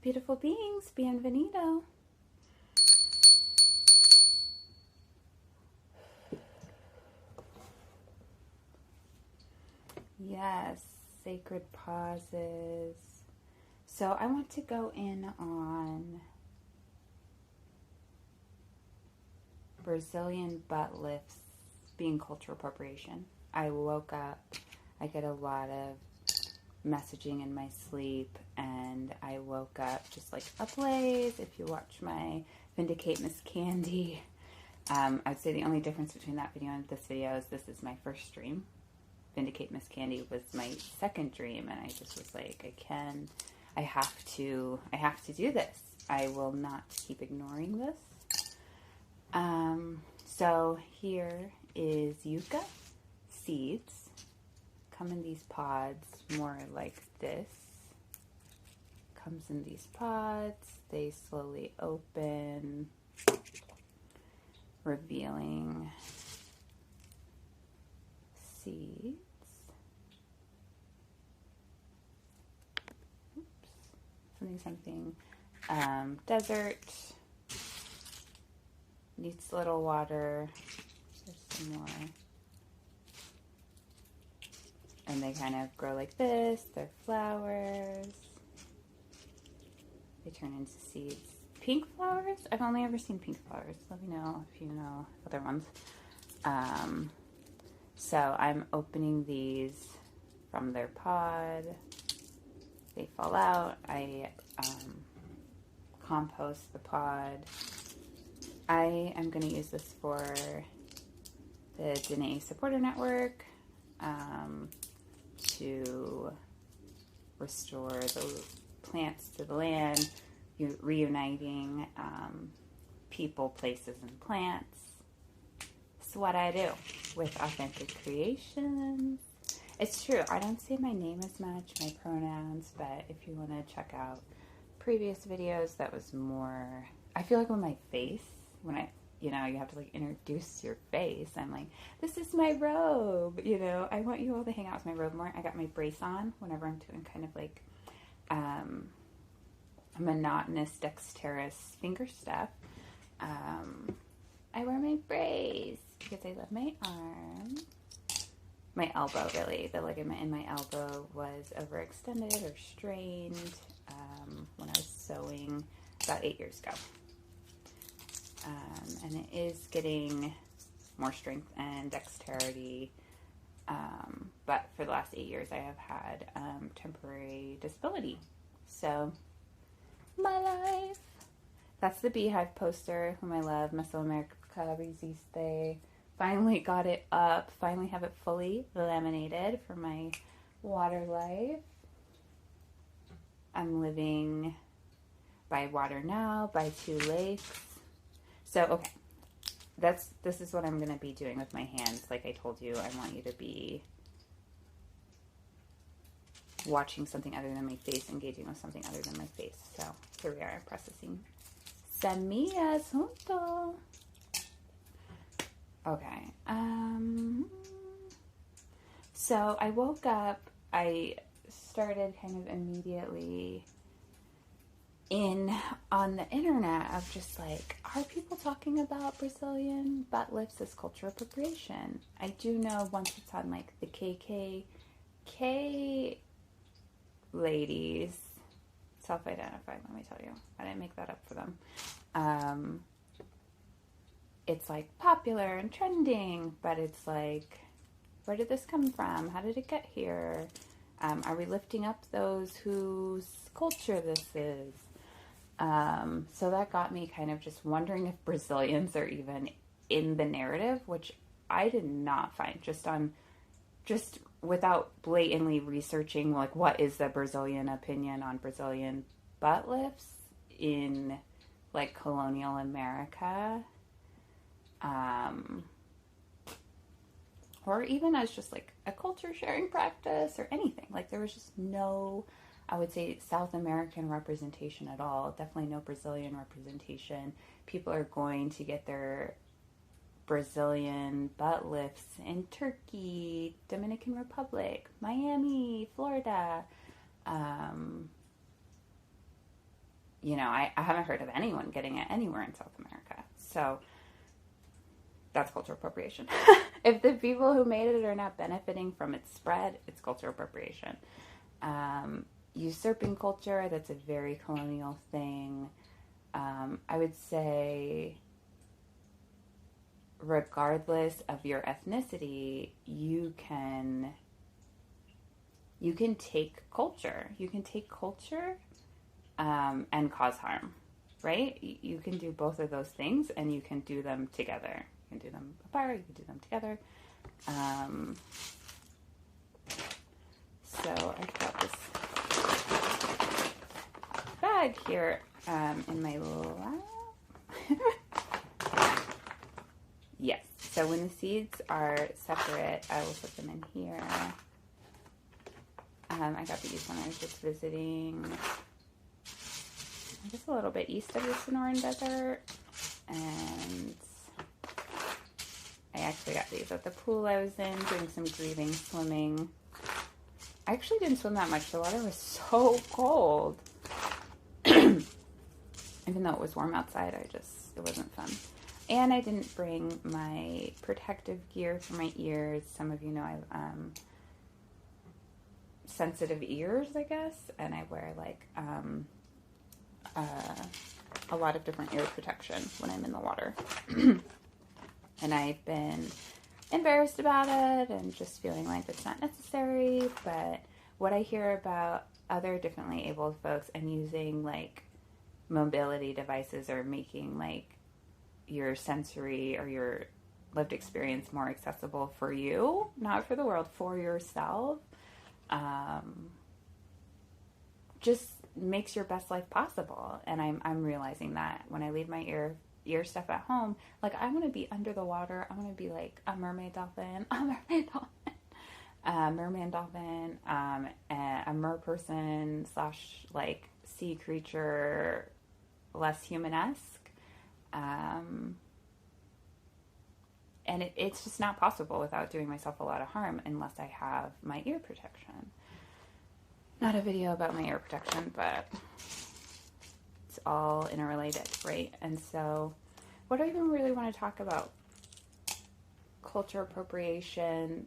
Beautiful beings, bienvenido. Yes, sacred pauses. So I want to go in on Brazilian butt lifts being cultural appropriation. I woke up, I get a lot of messaging in my sleep, and I woke up just like ablaze. If you watch my Vindicate Miss Candy, I'd say the only difference between that video and this video is this is my first dream. Vindicate Miss Candy was my second dream, and I just was like, I have to do this. I will not keep ignoring this. So here is yucca seeds. Come in these pods, more like this. Comes in these pods. They slowly open, revealing seeds. Oops. Something. Desert. Needs a little water. There's some more. And they kind of grow like this. They're flowers. They turn into seeds. Pink flowers? I've only ever seen pink flowers. Let me know if you know other ones. So I'm opening these from their pod. They fall out. I compost the pod. I am going to use this for the Dene Supporter Network. To restore the plants to the land, reuniting people, places, and plants. That's what I do with authentic creations. It's true, I don't say my name as much, my pronouns, but if you want to check out previous videos, that was more, I feel like with my face, when you have to like introduce your face. I'm like, this is my robe, I want you all to hang out with my robe more. I got my brace on whenever I'm doing kind of like a monotonous, dexterous finger stuff. I wear my brace because I love my arm. My elbow, really. The ligament in my elbow was overextended or strained when I was sewing about 8 years ago. And it is getting more strength and dexterity. But for the last 8 years, I have had temporary disability. So, my life. That's the beehive poster, whom I love. Mesoamerica resiste. Finally got it up. Finally have it fully laminated for my water life. I'm living by water now, by 2 lakes. So, okay, this is what I'm going to be doing with my hands. Like I told you, I want you to be watching something other than my face, engaging with something other than my face. So, here we are, processing Semillas Junto. Okay, so I woke up, I started kind of immediately on the internet of just like, are people talking about Brazilian butt lifts as cultural appropriation? I do know once it's on like the KKK ladies, self-identified, let me tell you, I didn't make that up for them. It's like popular and trending, but it's like, where did this come from? How did it get here? Are we lifting up those whose culture this is? So that got me kind of just wondering if Brazilians are even in the narrative, which I did not find just without blatantly researching, like, what is the Brazilian opinion on Brazilian butt lifts in like colonial America, or even as just like a culture sharing practice or anything. Like there was just no, I would say, South American representation at all. Definitely no Brazilian representation. People are going to get their Brazilian butt lifts in Turkey, Dominican Republic, Miami, Florida. I haven't heard of anyone getting it anywhere in South America. So that's cultural appropriation. If the people who made it are not benefiting from its spread, it's cultural appropriation. Usurping culture, that's a very colonial thing. I would say, regardless of your ethnicity, you can take culture. You can take culture and cause harm, right? You can do both of those things, and you can do them together. You can do them apart, you can do them together. So I've got this bag here in my lap. Yes, so when the seeds are separate, I will put them in here. I got these when I was just visiting, just a little bit east of the Sonoran Desert, and I actually got these at the pool I was in, doing some grieving swimming. I actually didn't swim that much. The water was so cold. Even though it was warm outside, it wasn't fun. And I didn't bring my protective gear for my ears. Some of you know I have sensitive ears, I guess, and I wear like a lot of different ear protection when I'm in the water. And I've been embarrassed about it and just feeling like it's not necessary. But what I hear about other differently abled folks and using like mobility devices or making like your sensory or your lived experience more accessible for you, not for the world, for yourself, just makes your best life possible. And I'm realizing that when I leave my ear stuff at home, like I want to be under the water. I want to be like a mermaid dolphin, a merman dolphin, a mer person / like sea creature, less human-esque. And it's just not possible without doing myself a lot of harm unless I have my ear protection. Not a video about my ear protection, but it's all interrelated, right? And so what do I even really want to talk about? Culture appropriation,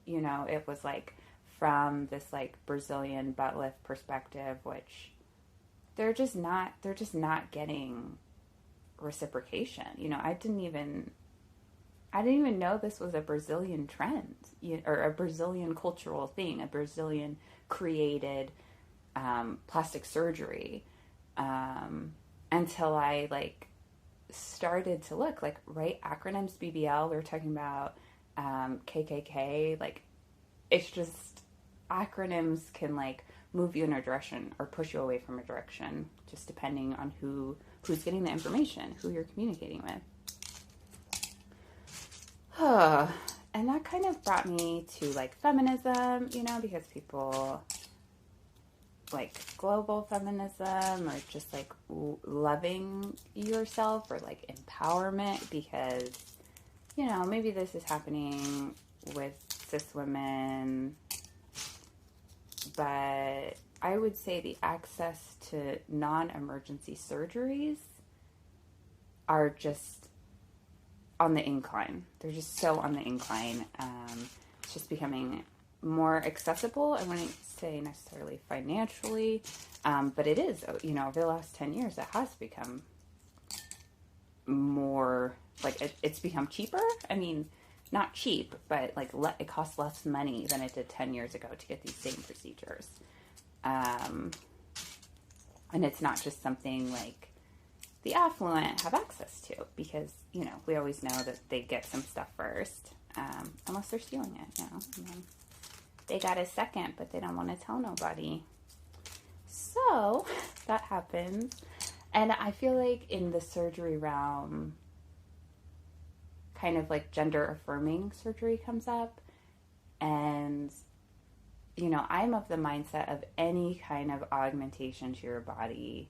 it was like from this like Brazilian butt lift perspective, which they're just not getting reciprocation. I didn't even know this was a Brazilian trend, or a Brazilian cultural thing, a Brazilian created plastic surgery, until I like started to look, like, right, acronyms, BBL, we were talking about KKK, like, it's just acronyms can like move you in a direction or push you away from a direction, just depending on who's getting the information, who you're communicating with. And that kind of brought me to like feminism, because people like global feminism or just like loving yourself or like empowerment, because, maybe this is happening with cis women, but I would say the access to non-emergency surgeries are just on the incline. They're just so on the incline. It's just becoming more accessible. I wouldn't say necessarily financially, but it is, over the last 10 years, it has become more, like, it's become cheaper. I mean, not cheap, but like it costs less money than it did 10 years ago to get these same procedures. And it's not just something like the affluent have access to, because, we always know that they get some stuff first, unless they're stealing it, and then they got a second, but they don't want to tell nobody. So that happens. And I feel like in the surgery realm, kind of like gender affirming surgery comes up. And, I'm of the mindset of any kind of augmentation to your body,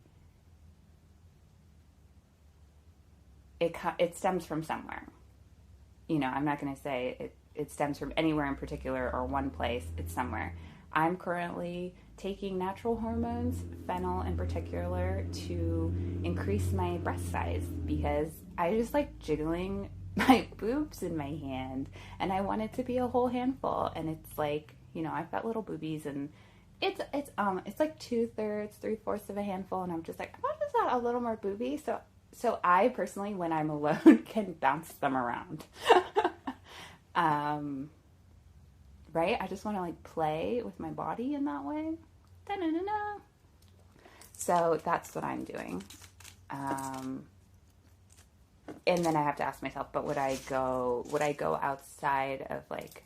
it stems from somewhere. I'm not going to say it stems from anywhere in particular or one place. It's somewhere. I'm currently taking natural hormones, fennel in particular, to increase my breast size because I just like jiggling my boobs in my hand, and I want it to be a whole handful. And it's like, you know, I've got little boobies, and it's like 2/3, 3/4 of a handful, and I'm just like, how does that a little more booby? So I personally, when I'm alone, can bounce them around. Right? I just want to like play with my body in that way. Da-na-na-na. So that's what I'm doing. And then I have to ask myself, but would I go outside of like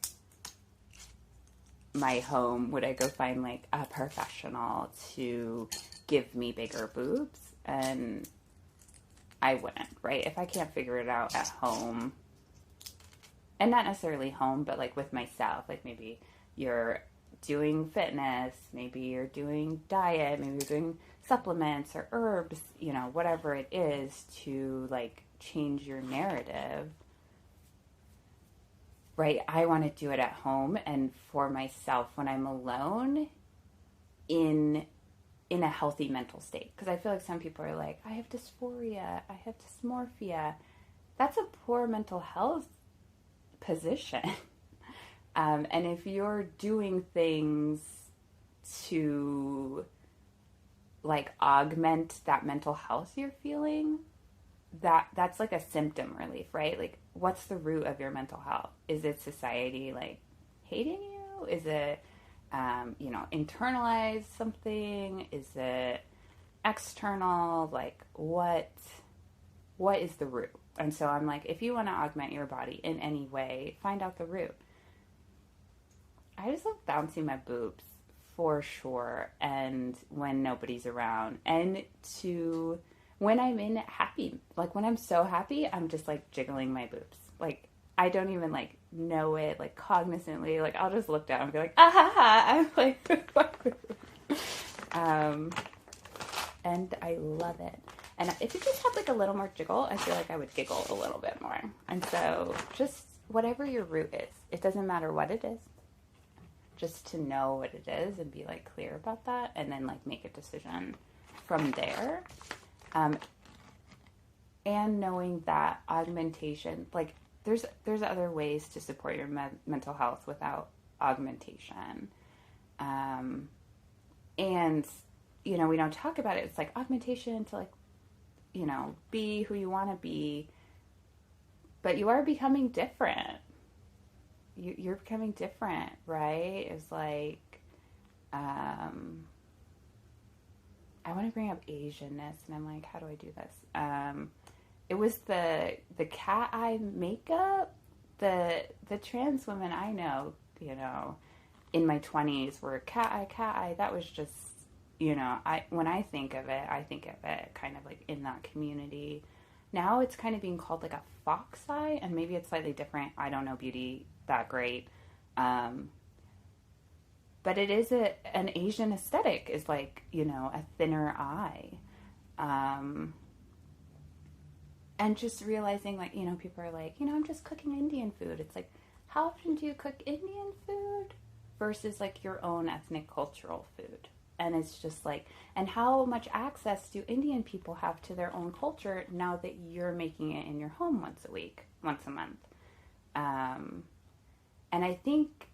my home? Would I go find like a professional to give me bigger boobs? And I wouldn't, right? If I can't figure it out at home, and not necessarily home, but like with myself, like maybe you're doing fitness, maybe you're doing diet, maybe you're doing supplements or herbs, you know, whatever it is to like change your narrative, right? I want to do it at home and for myself when I'm alone in a healthy mental state. Because I feel like some people are like, I have dysphoria, I have dysmorphia. That's a poor mental health position. And if you're doing things to like augment that mental health you're feeling, that's like a symptom relief, right? Like, what's the root of your mental health? Is it society like hating you? Is it you know, internalized something? Is it external? Like, what is the root? And so I'm like, if you want to augment your body in any way, find out the root. I just love bouncing my boobs for sure. And when nobody's around, and to when I'm in happy, like when I'm so happy, I'm just like jiggling my boobs. Like I don't even like know it, like cognizantly. Like I'll just look down and be like, ah ha ha. I'm like, and I love it. And if it just had like a little more jiggle, I feel like I would giggle a little bit more. And so just whatever your root is, it doesn't matter what it is, just to know what it is and be like clear about that, and then like make a decision from there. And knowing that augmentation, like there's other ways to support your mental health without augmentation. And, you know, we don't talk about it. It's like augmentation to like, you know, be who you want to be, but you are becoming different. You're becoming different, right? It's like, I want to bring up Asianness, and I'm like, how do I do this? It was the cat eye makeup. The trans women I know, you know, in my 20s were cat eye. That was just, you know, when I think of it kind of like in that community. Now it's kind of being called like a fox eye, and maybe it's slightly different. I don't know beauty that great. But it is an Asian aesthetic, is like, you know, a thinner eye. And just realizing, like, you know, people are like, you know, I'm just cooking Indian food. It's like, how often do you cook Indian food versus like your own ethnic cultural food? And it's just like, and how much access do Indian people have to their own culture now that you're making it in your home once a week, once a month? And I think,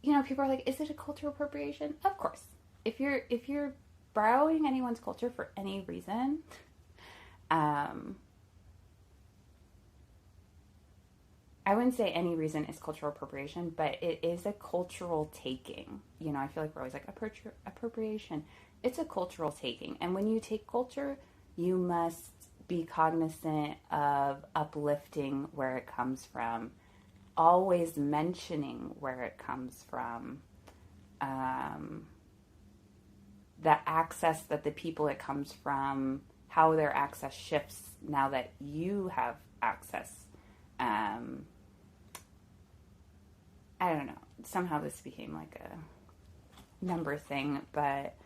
you know, people are like, is it a cultural appropriation? Of course. If you're borrowing anyone's culture for any reason, I wouldn't say any reason is cultural appropriation, but it is a cultural taking. You know, I feel like we're always like appropriation. It's a cultural taking. And when you take culture, you must be cognizant of uplifting where it comes from, always mentioning where it comes from, the access that the people it comes from, how their access shifts now that you have access. I don't know. Somehow this became like a number thing, but